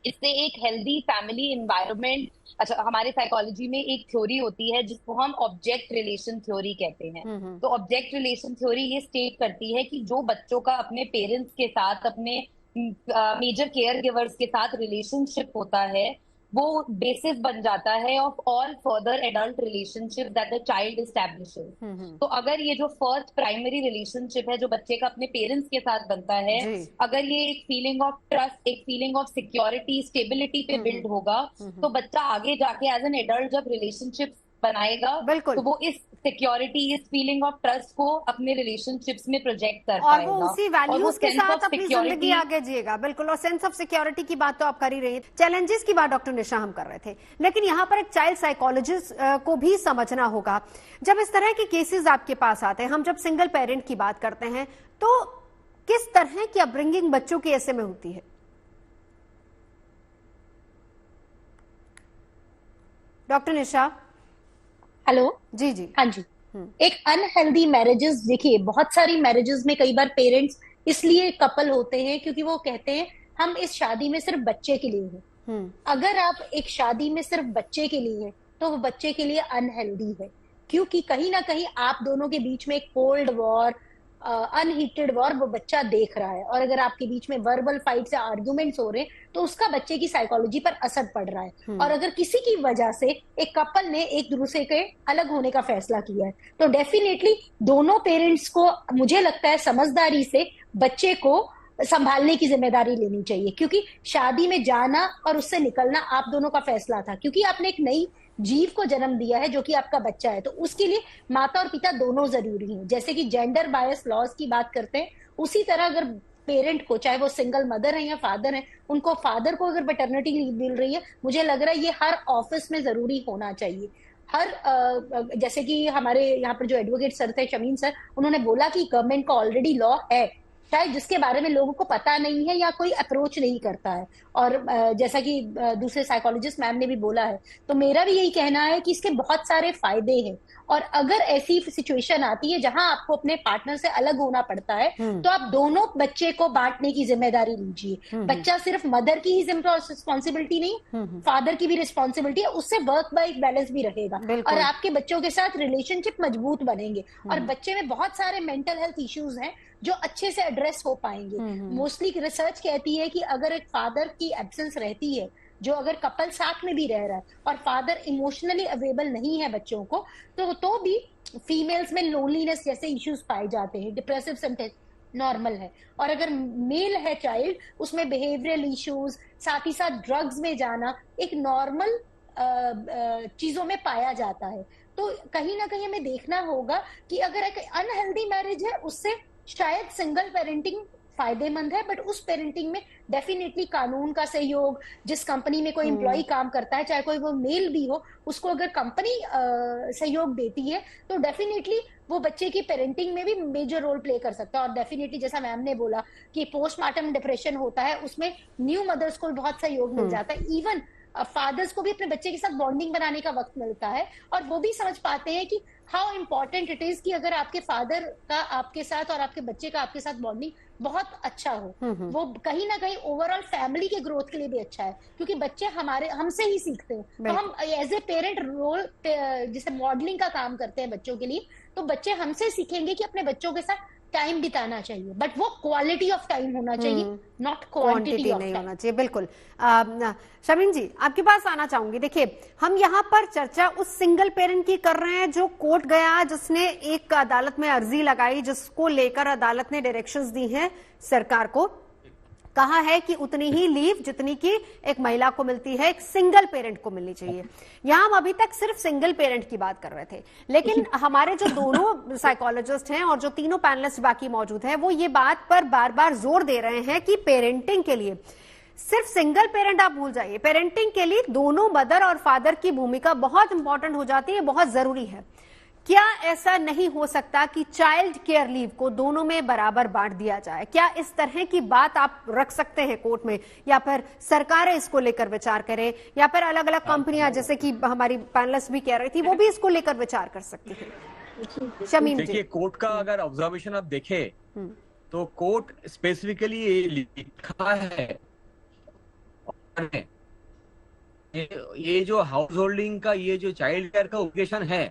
इससे एक हेल्दी फैमिली एनवायरनमेंट, अच्छा हमारे साइकोलॉजी में एक थ्योरी होती है जिसको हम ऑब्जेक्ट रिलेशन थ्योरी कहते हैं। तो ऑब्जेक्ट रिलेशन थ्योरी ये स्टेट करती है कि जो बच्चों का अपने पेरेंट्स के साथ, अपने मेजर केयर गिवर्स के साथ रिलेशनशिप होता है, वो बेसिस बन जाता है of all further adult relationship that the child establishes. तो अगर ये जो फर्स्ट प्राइमरी रिलेशनशिप है जो बच्चे का अपने पेरेंट्स के साथ बनता है, अगर ये एक फीलिंग ऑफ ट्रस्ट, एक फीलिंग ऑफ सिक्योरिटी, स्टेबिलिटी पे बिल्ड होगा, तो बच्चा आगे जाके एज एन एडल्ट जब रिलेशनशिप बनाएगा तो वो इस सिक्योरिटी, इस फीलिंग ऑफ ट्रस्ट को अपने रिलेशनशिप्स में प्रोजेक्ट कर पाएगा और वो उसी वैल्यूज के साथ अपनी जिंदगी आगे जिएगा। बिल्कुल, और सेंस ऑफ सिक्योरिटी की बात तो आप कर ही रही है, चैलेंजेस की बात डॉक्टर निशा हम कर रहे थे, लेकिन यहाँ पर एक चाइल्ड साइकोलॉजिस्ट को भी समझना होगा। जब इस तरह के केसेस आपके पास आते हैं, हम जब सिंगल पेरेंट की बात करते हैं, तो किस तरह की अपब्रिंगिंग बच्चों की ऐसे में होती है? डॉक्टर निशा। हेलो जी जी। हाँ जी। एक अनहेल्दी मैरिजेस, देखिए बहुत सारी मैरिजेस में कई बार पेरेंट्स इसलिए कपल होते हैं क्योंकि वो कहते हैं हम इस शादी में सिर्फ बच्चे के लिए हैं। अगर आप एक शादी में सिर्फ बच्चे के लिए हैं तो वो बच्चे के लिए अनहेल्दी है, क्योंकि कहीं ना कहीं आप दोनों के बीच में एक कोल्ड वॉर, अनहीटेड वॉर वो बच्चा देख रहा है। और अगर आपके बीच में वर्बल फाइट्स या आर्ग्यूमेंट्स हो रहे हैं तो उसका बच्चे की साइकोलॉजी पर असर पड़ रहा है। और अगर किसी की वजह से एक कपल ने एक दूसरे के अलग होने का फैसला किया है तो डेफिनेटली दोनों पेरेंट्स को, मुझे लगता है, समझदारी से बच्चे को संभालने की जिम्मेदारी लेनी चाहिए, क्योंकि शादी में जाना और उससे निकलना आप दोनों का फैसला था, क्योंकि आपने एक नई जीव को जन्म दिया है जो कि आपका बच्चा है। तो उसके लिए माता और पिता दोनों जरूरी हैं। जैसे कि जेंडर बायस लॉज की बात करते हैं, उसी तरह अगर पेरेंट को, चाहे वो सिंगल मदर है या फादर है, उनको फादर को अगर पैटर्निटी लीव मिल रही है, मुझे लग रहा है ये हर ऑफिस में जरूरी होना चाहिए। हर जैसे कि हमारे यहाँ पर जो एडवोकेट सर थे, शमीन सर, उन्होंने बोला कि गवर्नमेंट का ऑलरेडी लॉ है, शायद जिसके बारे में लोगों को पता नहीं है या कोई अप्रोच नहीं करता है। और जैसा कि दूसरे साइकोलॉजिस्ट मैम ने भी बोला है, तो मेरा भी यही कहना है कि इसके बहुत सारे फायदे हैं। और अगर ऐसी सिचुएशन आती है जहां आपको अपने पार्टनर से अलग होना पड़ता है तो आप दोनों बच्चे को बांटने की जिम्मेदारी लीजिए। बच्चा सिर्फ मदर की ही रिस्पॉन्सिबिलिटी नहीं, फादर की भी रिस्पॉन्सिबिलिटी है, उससे वर्क लाइफ बैलेंस भी रहेगा और आपके बच्चों के साथ रिलेशनशिप मजबूत बनेंगे। और बच्चे में बहुत सारे मेंटल हेल्थ इश्यूज हैं जो अच्छे से एड्रेस हो पाएंगे। मोस्टली रिसर्च कहती है कि अगर एक फादर की एब्सेंस रहती है, जो अगर कपल साथ में भी रह रहा है और फादर इमोशनली अवेलेबल नहीं है बच्चों को, तो भी फीमेल्स में लोनलीनेस जैसे इश्यूज पाए जाते हैं, डिप्रेसिव सिम्पटम्स नॉर्मल है। और अगर मेल है चाइल्ड, उसमें बिहेवियरल इश्यूज, साथ ही साथ ड्रग्स में जाना एक नॉर्मल चीजों में पाया जाता है। तो कहीं ना कहीं हमें देखना होगा कि अगर एक अनहेल्दी मैरिज है, उससे शायद सिंगल पेरेंटिंग फायदेमंद है, बट उस पेरेंटिंग में डेफिनेटली कानून का सहयोग, जिस कंपनी में कोई एम्प्लॉय काम करता है, चाहे कोई वो मेल भी हो, उसको अगर कंपनी सहयोग देती है तो डेफिनेटली वो बच्चे की पेरेंटिंग में भी मेजर रोल प्ले कर सकता है। और डेफिनेटली जैसा मैम ने बोला कि पोस्टमार्टम डिप्रेशन होता है, उसमें न्यू मदर्स को भी बहुत सहयोग मिल जाता है। इवन फादर्स को भी अपने बच्चे के साथ बॉन्डिंग बनाने का वक्त मिलता है और वो भी समझ पाते हैं कि हाउ इम्पोर्टेंट इट इज कि अगर आपके फादर का आपके साथ और आपके बच्चे का आपके साथ बॉन्डिंग बहुत अच्छा हो, वो कहीं ना कहीं ओवरऑल फैमिली के ग्रोथ के लिए भी अच्छा है, क्योंकि बच्चे हमसे ही सीखते हैं। तो हम एज ए पेरेंट रोल जैसे मॉडलिंग का काम करते हैं बच्चों के लिए, तो बच्चे हमसे सीखेंगे कि अपने बच्चों के साथ टाइम बिताना चाहिए, बट वो क्वालिटी ऑफ टाइम होना चाहिए, नॉट क्वांटिटी ऑफ टाइम होना चाहिए। बिल्कुल। शमीन जी, आपके पास आना चाहूंगी। देखिए, हम यहाँ पर चर्चा उस सिंगल पेरेंट की कर रहे हैं जो कोर्ट गया, जिसने एक अदालत में अर्जी लगाई, जिसको लेकर अदालत ने डायरेक्शंस दी हैं सरकार को, कहा है कि उतनी ही लीव जितनी की एक महिला को मिलती है एक सिंगल पेरेंट को मिलनी चाहिए। यहां हम अभी तक सिर्फ सिंगल पेरेंट की बात कर रहे थे, लेकिन हमारे जो दोनों साइकोलॉजिस्ट हैं और जो तीनों पैनलिस्ट बाकी मौजूद हैं, वो ये बात पर बार बार जोर दे रहे हैं कि पेरेंटिंग के लिए सिर्फ सिंगल पेरेंट आप भूल जाइए, पेरेंटिंग के लिए दोनों मदर और फादर की भूमिका बहुत इंपॉर्टेंट हो जाती है, बहुत जरूरी है। क्या ऐसा नहीं हो सकता कि चाइल्ड केयर लीव को दोनों में बराबर बांट दिया जाए? क्या इस तरह की बात आप रख सकते हैं कोर्ट में, या फिर सरकारें इसको लेकर विचार करें, या फिर अलग अलग कंपनियां, जैसे कि हमारी पैनलिस्ट भी कह रही थी, वो भी इसको लेकर विचार कर सकती है? शमीम जी, देखिए, कोर्ट का अगर ऑब्जर्वेशन आप देखें तो कोर्ट स्पेसिफिकली ये लिखा है, ये जो हाउस होल्डिंग का, ये जो चाइल्ड केयर का ऑब्लिगेशन है,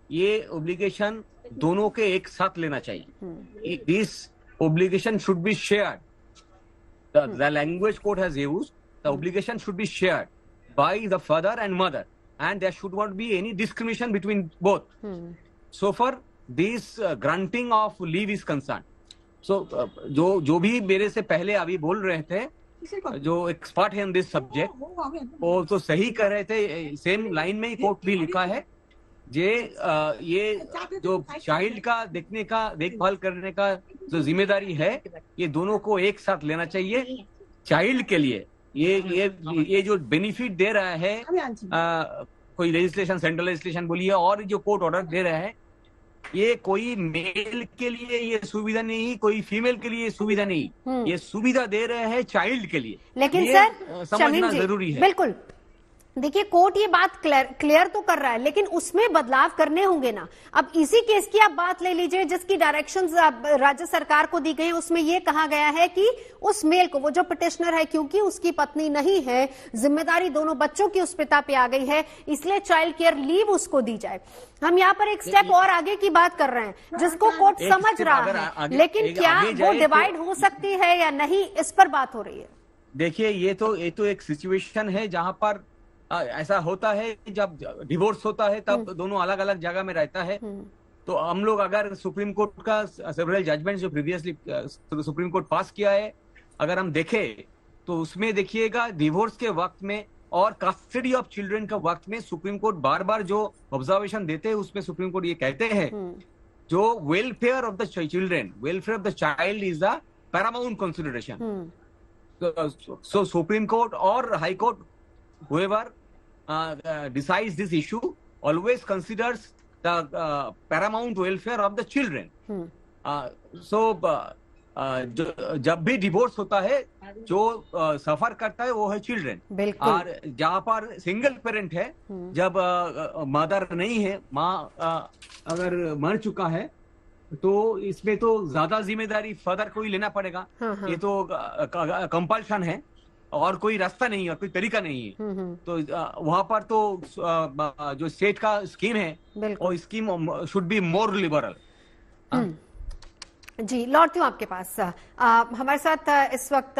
ये ऑब्लिगेशन दोनों के एक साथ लेना चाहिए। This obligation should be shared, the language court has used, the obligation should be shared. by the father and mother, and there should not be any discrimination between both. So far this granting of leave is concerned. So जो भी मेरे से पहले अभी बोल रहे थे, जो एक्सपर्ट है इन दिस सब्जेक्ट, वो तो सही कर रहे थे. सेम लाइन में ही कोर्ट भी लिखा है, ये जो चाइल्ड का देखने का, देखभाल करने का जो जिम्मेदारी है, ये दोनों को एक साथ लेना चाहिए. चाइल्ड के लिए ये जो बेनिफिट दे रहा है कोई लेजिस्लेशन, सेंट्रल लेजिस्लेशन बोलिए, और जो कोर्ट ऑर्डर दे रहा है, ये कोई मेल के लिए ये सुविधा नहीं, कोई फीमेल के लिए सुविधा नहीं, ये सुविधा दे रहे हैं चाइल्ड के लिए. लेकिन सर समझना जरूरी है. बिल्कुल, देखिए कोर्ट ये बात क्लियर तो कर रहा है, लेकिन उसमें बदलाव करने होंगे ना. अब इसी केस की आप बात ले लीजिए जिसकी डायरेक्शंस राज्य सरकार को दी गई, उसमें ये कहा गया है कि उस मेल को, वो जो पिटिशनर है, क्योंकि उसकी पत्नी नहीं है, जिम्मेदारी दोनों बच्चों की उस पिता पे आ गई है, इसलिए चाइल्ड केयर लीव उसको दी जाए. हम यहाँ पर एक स्टेप और आगे की बात कर रहे हैं जिसको कोर्ट समझ रहा है, लेकिन क्या वो डिवाइड हो सकती है या नहीं, इस पर बात हो रही है. देखिए ये तो एक सिचुएशन है जहां पर ऐसा होता है, जब डिवोर्स होता है तब दोनों अलग अलग जगह में रहता है. तो हम लोग अगर सुप्रीम कोर्ट का सेवरल जजमेंट जो प्रीवियसली सुप्रीम कोर्ट पास किया है, अगर हम देखें तो उसमें देखिएगा डिवोर्स के वक्त में और कस्टडी ऑफ चिल्ड्रन के वक्त में सुप्रीम कोर्ट बार बार जो ऑब्जर्वेशन देते हैं, उसमें सुप्रीम कोर्ट ये कहते हैं जो welfare of the children, welfare of the child is the paramount consideration. So supreme court और high court, whoever decides this issue, always considers the paramount welfare of the children. जब भी divorce होता है, जो सफर करता है वो है चिल्ड्रन. और जहाँ पर सिंगल पेरेंट है, जब मदर नहीं है, माँ अगर मर चुका है, तो इसमें तो ज्यादा जिम्मेदारी फादर को ही लेना पड़ेगा. ये तो कंपल्शन है और कोई रास्ता नहीं है, कोई तरीका नहीं है. तो वहां पर तो जो स्टेट का स्कीम है, और scheme should be more liberal. जी, लौटती हूँ आपके पास. हमारे साथ इस वक्त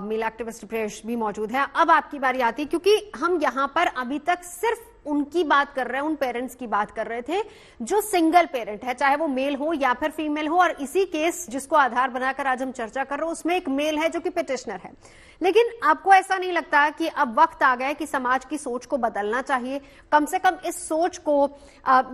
मील एक्टिविस्ट प्रेश भी मौजूद है. अब आपकी बारी आती है, क्योंकि हम यहाँ पर अभी तक सिर्फ उनकी बात कर रहे हैं, उन पेरेंट्स की बात कर रहे थे जो सिंगल पेरेंट है, चाहे वो मेल हो या फिर फीमेल हो. और इसी केस जिसको आधार बनाकर आज हम चर्चा कर रहे हैं, उसमें एक मेल है जो कि पिटिशनर है. लेकिन आपको ऐसा नहीं लगता कि अब वक्त आ गया है कि समाज की सोच को बदलना चाहिए? कम से कम इस सोच को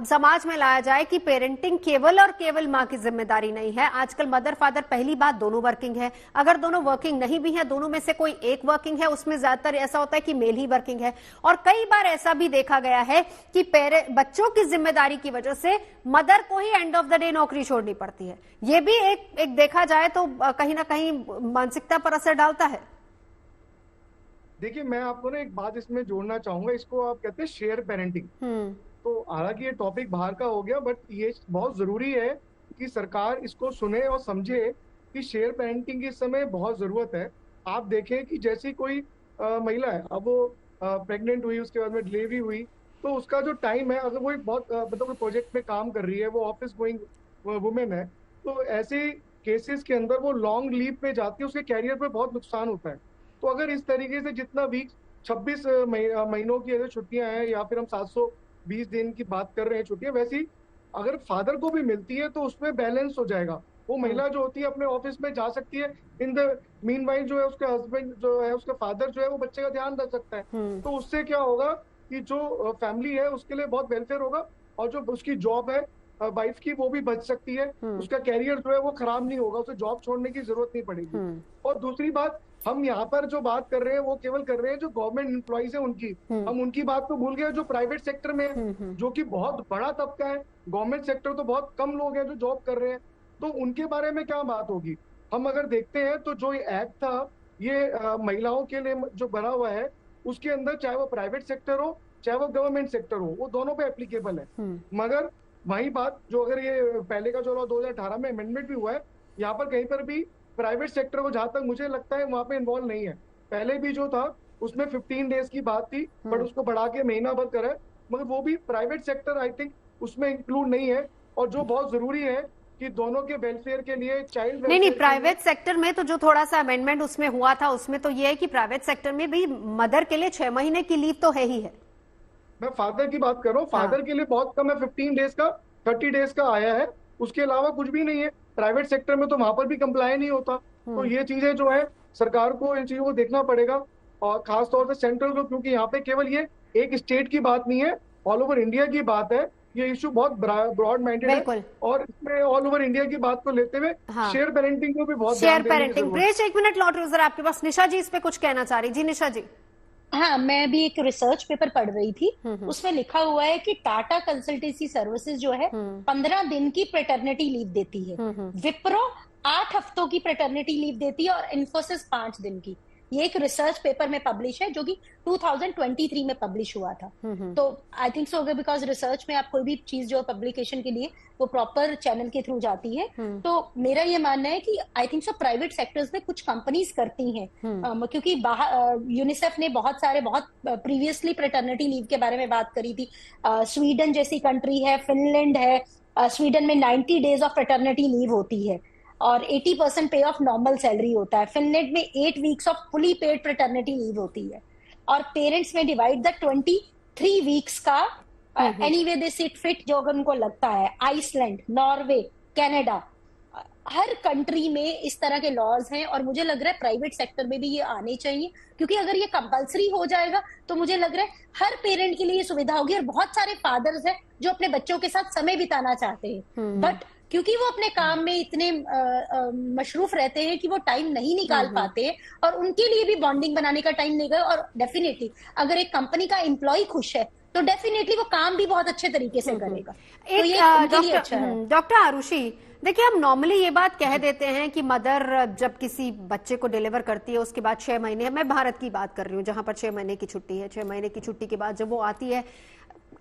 समाज में लाया जाए कि पेरेंटिंग केवल और केवल माँ की जिम्मेदारी नहीं है. आजकल मदर फादर, पहली बात, दोनों वर्किंग है. अगर दोनों वर्किंग नहीं भी है, दोनों में से कोई एक वर्किंग है, उसमें ज्यादातर ऐसा होता है कि मेल ही वर्किंग है. और कई बार ऐसा भी देखा गया है कि बच्चों की जिम्मेदारी की वजह से मदर को ही एंड ऑफ द डे नौकरी छोड़नी पड़ती है. ये भी एक देखा जाए तो कहीं ना कहीं मानसिकता पर असर डालता है. देखिए, मैं आपको ना एक बात इसमें जोड़ना चाहूंगा. इसको आप कहते हैं शेयर पेरेंटिंग. तो हालांकि ये टॉपिक बाहर का हो गया, बट ये बहुत जरूरी है कि सरकार इसको सुने और समझे कि शेयर पेरेंटिंग की इस समय बहुत जरूरत है. आप देखें कि जैसी कोई महिला है, अब वो प्रेग्नेंट हुई, उसके बाद में डिलीवरी हुई, तो उसका जो टाइम है, अगर वो एक बहुत मतलब प्रोजेक्ट में काम कर रही है, वो ऑफिस गोइंग वुमेन है, तो ऐसे केसेस के अंदर वो लॉन्ग लीव पे जाती है, उसके कैरियर पे बहुत नुकसान होता है. तो अगर इस तरीके से जितना वीक 26 महीनों की अगर छुट्टियां हैं, या फिर हम 720 दिन की बात कर रहे हैं छुट्टियां, वैसी अगर फादर को भी मिलती है तो उसमें बैलेंस हो जाएगा. वो महिला जो होती है अपने ऑफिस में जा सकती है, इन द मीनवाइल जो है उसके हस्बैंड जो है, उसका फादर जो है, वो बच्चे का ध्यान रख सकता है. तो उससे क्या होगा कि जो फैमिली है उसके लिए बहुत वेलफेयर होगा, और जो उसकी जॉब है वाइफ की, वो भी बच सकती है. उसका कैरियर जो है वो खराब नहीं होगा, उसे जॉब छोड़ने की जरूरत नहीं पड़ेगी. और दूसरी बात, हम यहाँ पर जो बात कर रहे हैं वो केवल कर रहे हैं जो गवर्नमेंट एम्प्लॉइज है उनकी. हम उनकी बात तो भूल गए जो प्राइवेट सेक्टर में है, जो कि बहुत बड़ा तबका है. गवर्नमेंट सेक्टर तो बहुत कम लोग हैं जो जॉब कर रहे हैं. तो उनके बारे में क्या बात होगी? हम अगर देखते हैं तो जो ये एक्ट था, ये महिलाओं के लिए जो बना हुआ है, उसके अंदर चाहे वो प्राइवेट सेक्टर हो चाहे वो गवर्नमेंट सेक्टर हो, वो दोनों पे एप्लीकेबल है. मगर वही बात, जो अगर ये पहले का जो लॉ 2018 में अमेंडमेंट भी हुआ है, यहाँ पर कहीं पर भी प्राइवेट सेक्टर को, जहां तक मुझे लगता है, वहां पे इन्वॉल्व नहीं है. पहले भी जो था उसमें 15 डेज की बात थी, बट उसको बढ़ा के महीना भर करा है, मगर वो भी प्राइवेट सेक्टर आई थिंक उसमें इंक्लूड नहीं है. और जो बहुत जरूरी है कि दोनों के वेलफेयर के लिए चाइल्ड नहीं, प्राइवेट सेक्टर में तो जो थोड़ा सा अमेंडमेंट उसमें हुआ था उसमें तो ये है कि प्राइवेट सेक्टर में भी मदर के लिए 6 महीने की लीव तो है ही है। मैं फादर की बात कर रहा हूँ, फादर के लिए बहुत कम है, 15 डेज का 30 डेज का आया है, उसके अलावा कुछ भी नहीं है। प्राइवेट सेक्टर में तो वहां पर भी कंप्लाई नहीं होता। तो ये चीजें जो है सरकार को इन चीजों को देखना पड़ेगा, और खासतौर से सेंट्रल को, क्योंकि यहाँ पे केवल ये एक स्टेट की बात नहीं है, ऑल ओवर इंडिया की बात है। ये इशू बहुत ब्रॉड माइंडेड है, और इसमें ऑल ओवर इंडिया की बात को लेते हुए शेयर पेरेंटिंग को भी बहुत शेयर पेरेंटिंग। प्रेस 1 मिनट लौट रही आपके पास, निशा जी इस पे कुछ कहना चाह रही। जी निशा जी। हाँ, मैं भी एक रिसर्च पेपर पढ़ रही थी, उसमें लिखा हुआ है कि टाटा कंसल्टेंसी सर्विसेज जो है 15 दिन की पैटर्निटी लीव देती है, विप्रो 8 हफ्तों की पैटर्निटी लीव देती है, और इन्फोसिस 5 दिन की। ये एक रिसर्च पेपर में पब्लिश है जो कि 2023 में पब्लिश हुआ था। तो I think so, because research में आप कोई भी चीज जो पब्लिकेशन के लिए वो प्रॉपर चैनल के थ्रू जाती है। तो मेरा ये मानना है कि I think so private sectors में कुछ कंपनीज करती हैं, क्योंकि यूनिसेफ ने बहुत प्रीवियसली पैटर्निटी लीव के बारे में बात करी थी। स्वीडन जैसी कंट्री है, फिनलैंड है, स्वीडन में 90 डेज ऑफ पैटर्निटी लीव होती है और 80% पे ऑफ नॉर्मल सैलरी होता है। फिनलैंड में 8 weeks of fully paid paternity leave होती है, और पेरेंट्स में डिवाइड द 23 वीक्स का एनीवे दे सीट फिट जो अगर उनको लगता है। आइसलैंड, नॉर्वे, कनाडा, हर कंट्री में इस तरह के लॉज हैं, और मुझे लग रहा है प्राइवेट सेक्टर में भी ये आने चाहिए, क्योंकि अगर ये कंपलसरी हो जाएगा तो मुझे लग रहा है हर पेरेंट के लिए ये सुविधा होगी। और बहुत सारे फादर्स हैं जो अपने बच्चों के साथ समय बिताना चाहते हैं, बट क्योंकि वो अपने काम में इतने मशरूफ रहते हैं कि वो टाइम नहीं निकाल पाते हैं, और उनके लिए भी बॉन्डिंग बनाने का टाइम नहीं गया। और डेफिनेटली अगर एक कंपनी का एम्प्लॉय खुश है तो डेफिनेटली वो काम भी बहुत अच्छे तरीके से करेगा। तो ये उनके लिए अच्छा है। डॉक्टर आरुषि, देखिए हम नॉर्मली ये बात कह देते हैं कि मदर जब किसी बच्चे को डिलीवर करती है उसके बाद 6 महीने, मैं भारत की बात कर रही हूँ जहां पर 6 महीने की छुट्टी है, 6 महीने की छुट्टी के बाद जब वो आती है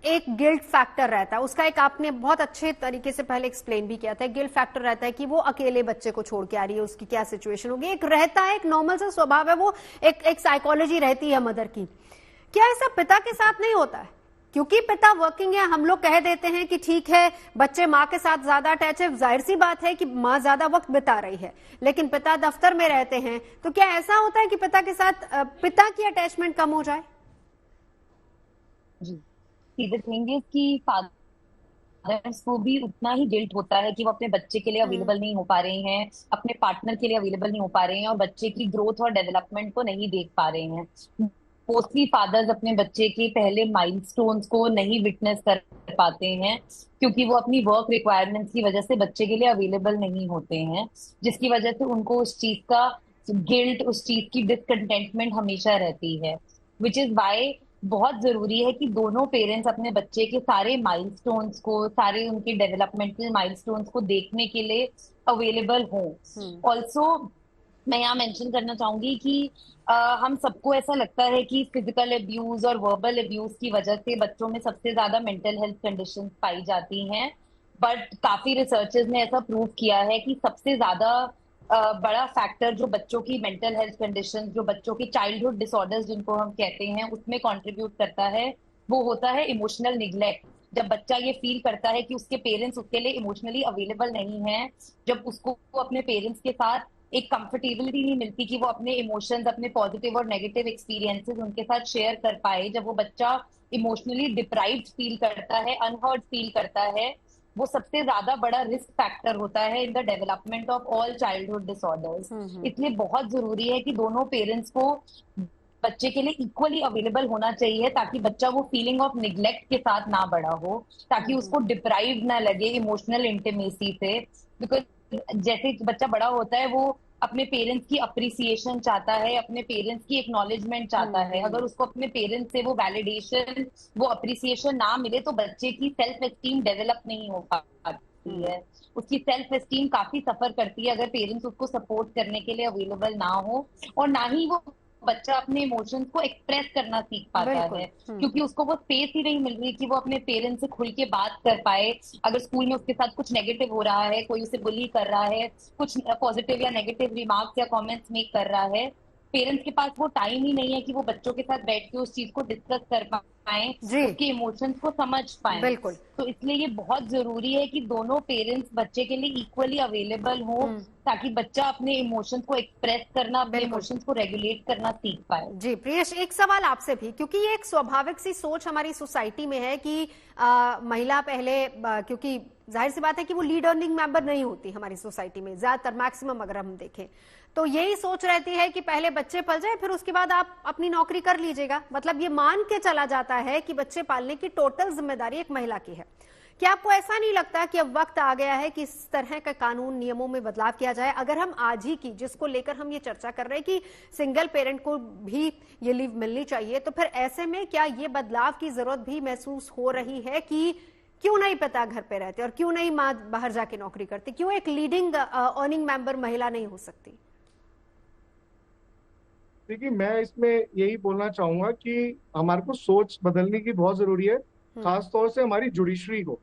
एक गिल्ट फैक्टर रहता है उसका। एक आपने बहुत अच्छे तरीके से पहले एक्सप्लेन भी किया था, गिल्ट फैक्टर रहता है कि वो अकेले बच्चे को छोड़ के आ रही है, उसकी क्या सिचुएशन होगी, एक रहता है, एक नॉर्मल सा स्वभाव है, वो एक साइकोलॉजी रहती है मदर की। क्या ऐसा पिता के साथ नहीं होता है? क्योंकि पिता वर्किंग है, हम लोग कह देते हैं कि ठीक है बच्चे माँ के साथ ज्यादा अटैच है, जाहिर सी बात है कि माँ ज्यादा वक्त बिता रही है, लेकिन पिता दफ्तर में रहते हैं, तो क्या ऐसा होता है कि पिता के साथ पिता की अटैचमेंट कम हो जाए? जी, द थिंग इज कि फादर्स को भी उतना ही गिल्ट होता है कि वो अपने बच्चे के लिए अवेलेबल नहीं हो पा रहे हैं, अपने पार्टनर के लिए अवेलेबल नहीं हो पा रहे हैं, और बच्चे की ग्रोथ और डेवलपमेंट को नहीं देख पा रहे हैं। मोस्टली फादर्स अपने बच्चे के पहले माइलस्टोन्स को नहीं विटनेस कर पाते हैं, क्योंकि वो अपनी वर्क रिक्वायरमेंट्स की वजह से बच्चे के लिए अवेलेबल नहीं होते हैं, जिसकी वजह से उनको उस चीज का गिल्ट, उस चीज की डिसकंटेंटमेंट हमेशा रहती है। विच इज वाई बहुत जरूरी है कि दोनों पेरेंट्स अपने बच्चे के सारे माइलस्टोन्स को, सारे उनके डेवलपमेंटल माइलस्टोन्स को देखने के लिए अवेलेबल हों। ऑल्सो मैं यहाँ मेंशन करना चाहूंगी कि हम सबको ऐसा लगता है कि फिजिकल अब्यूज और वर्बल अब्यूज की वजह से बच्चों में सबसे ज्यादा मेंटल हेल्थ कंडीशंस पाई जाती हैं, बट काफी रिसर्चेस ने ऐसा प्रूव किया है कि सबसे ज्यादा बड़ा फैक्टर जो बच्चों की मेंटल हेल्थ कंडीशन, जो बच्चों की चाइल्डहुड डिसऑर्डर्स जिनको हम कहते हैं, उसमें कंट्रीब्यूट करता है, वो होता है इमोशनल निग्लेक्ट। जब बच्चा ये फील करता है कि उसके पेरेंट्स उसके लिए इमोशनली अवेलेबल नहीं है, जब उसको अपने पेरेंट्स के साथ एक कंफर्टेबिलिटी नहीं मिलती कि वो अपने इमोशंस, अपने पॉजिटिव और नेगेटिव एक्सपीरियंसेस उनके साथ शेयर कर पाए, जब वो बच्चा इमोशनली डिप्राइव्ड फील करता है, अनहर्ड फील करता है, वो सबसे ज्यादा बड़ा रिस्क फैक्टर होता है in the development of all childhood disorders. इसलिए बहुत जरूरी है कि दोनों पेरेंट्स को बच्चे के लिए इक्वली अवेलेबल होना चाहिए, ताकि बच्चा वो फीलिंग ऑफ निग्लेक्ट के साथ ना बड़ा हो, ताकि उसको डिप्राइव ना लगे इमोशनल इंटीमेसी से। बिकॉज जैसे बच्चा बड़ा होता है वो अपने पेरेंट्स की अप्रिसिएशन चाहता है, अपने पेरेंट्स की एक्नॉलेजमेंट चाहता है। अगर उसको अपने पेरेंट्स से वो वैलिडेशन, वो अप्रिसिएशन ना मिले तो बच्चे की सेल्फ एस्टीम डेवलप नहीं हो पाती है, उसकी सेल्फ एस्टीम काफी सफर करती है अगर पेरेंट्स उसको सपोर्ट करने के लिए अवेलेबल ना हो, और ना ही वो बच्चा अपने इमोशंस को एक्सप्रेस करना सीख पाता है, क्योंकि उसको वो स्पेस ही नहीं मिल रही कि वो अपने पेरेंट्स से खुल के बात कर पाए। अगर स्कूल में उसके साथ कुछ नेगेटिव हो रहा है, कोई उसे बुली कर रहा है, कुछ पॉजिटिव या नेगेटिव रिमार्क्स या कमेंट्स मेक कर रहा है, पेरेंट्स के पास वो टाइम ही नहीं है कि वो बच्चों के साथ बैठ के उस चीज को डिस्कस कर पाएं, उसके इमोशंस को समझ पाएं। बिल्कुल। तो इसलिए ये बहुत जरूरी है कि दोनों पेरेंट्स बच्चे के लिए इक्वली अवेलेबल हो, ताकि बच्चा अपने इमोशंस को एक्सप्रेस करना, अपने इमोशंस को रेगुलेट करना सीख पाए। जी प्रियेश, एक सवाल आपसे भी, क्योंकि ये एक स्वाभाविक सी सोच हमारी सोसाइटी में है कि महिला पहले, क्योंकि जाहिर सी बात है कि वो लीड अर्निंग मेंबर नहीं होती हमारी सोसाइटी में, ज्यादातर मैक्सिमम अगर हम देखें तो यही सोच रहती है कि पहले बच्चे पल जाए, फिर उसके बाद आप अपनी नौकरी कर लीजिएगा। मतलब ये मान के चला जाता है कि बच्चे पालने की टोटल जिम्मेदारी एक महिला की है। क्या आपको ऐसा नहीं लगता कि अब वक्त आ गया है कि इस तरह का कानून नियमों में बदलाव किया जाए? अगर हम आज ही की, जिसको लेकर हम ये चर्चा कर रहे हैं कि सिंगल पेरेंट को भी ये लीव मिलनी चाहिए, तो फिर ऐसे में क्या ये बदलाव की जरूरत भी महसूस हो रही है कि क्यों नहीं पिता घर पे रहते और क्यों नहीं माँ बाहर जाके नौकरी करती? क्यों एक लीडिंग अर्निंग मेंबर महिला नहीं हो सकती? देखिए, मैं इसमें यही बोलना चाहूंगा कि हमारे को सोच बदलने की बहुत जरूरी है, खास तौर से हमारी जुडिशरी को।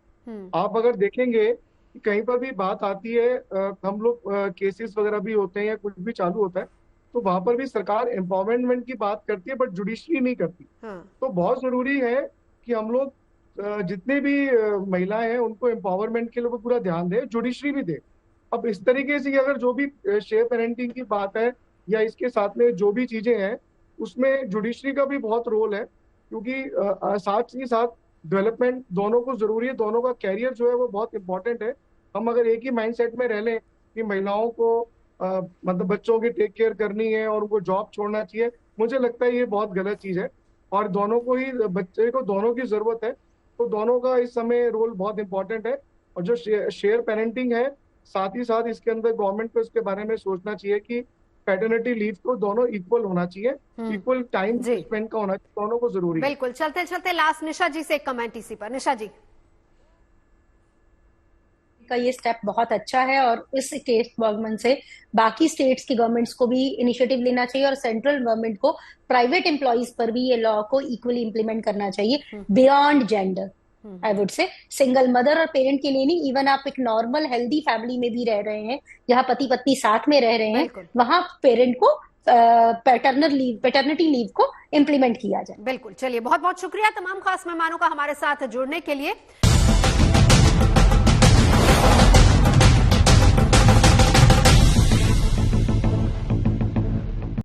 आप अगर देखेंगे कि कहीं पर भी बात आती है, हम लोग केसेस वगैरह भी होते हैं या कुछ भी चालू होता है, तो वहां पर भी सरकार एम्पावरमेंट की बात करती है, बट जुडिशरी नहीं करती। तो बहुत जरूरी है कि हम लोग जितने भी महिलाएं हैं उनको एम्पावरमेंट के लिए पूरा ध्यान दें, जुडिशरी भी दे। अब इस तरीके से अगर जो भी शेयर पेरेंटिंग की बात है या इसके साथ में जो भी चीजें हैं, उसमें जुडिशरी का भी बहुत रोल है, क्योंकि साथ ही साथ डेवलपमेंट दोनों को जरूरी है, दोनों का कैरियर जो है वो बहुत इंपॉर्टेंट है। हम अगर एक ही माइंडसेट में रह लें कि महिलाओं को मतलब बच्चों की टेक केयर करनी है और उनको जॉब छोड़ना चाहिए, मुझे लगता है ये बहुत गलत चीज है। और दोनों को ही, बच्चे को दोनों की जरूरत है, तो दोनों का इस समय रोल बहुत इंपॉर्टेंट है। और जो शेयर पेरेंटिंग है, साथ ही साथ इसके अंदर गवर्नमेंट को इसके बारे में सोचना चाहिए कि पैटर्निटी लीव को दोनों इक्वल होना चाहिए, इक्वल टाइम स्पेंड का होना चाहिए, दोनों को जरूरी है। बिल्कुल। चलते चलते लास्ट निशा जी से एक कमेंट इसी पर। निशा जी का ये स्टेप बहुत अच्छा है और इस स्टेट गवर्नमेंट से बाकी स्टेट्स की गवर्नमेंट्स को भी इनिशिएटिव लेना चाहिए और सेंट्रल गवर्नमेंट को प्राइवेट एम्प्लॉइज पर भी ये लॉ को इक्वली इंप्लीमेंट करना चाहिए, beyond gender. I would say single mother और पेरेंट के लिए नहीं, इवन आप एक नॉर्मल हेल्दी फैमिली में भी रह रहे हैं, जहाँ पति पत्नी साथ में रह रहे हैं, वहां पेरेंट को पैटर्निटी लीव को इम्प्लीमेंट किया जाए। बिल्कुल। चलिए, बहुत बहुत शुक्रिया तमाम खास मेहमानों का हमारे साथ जुड़ने के लिए।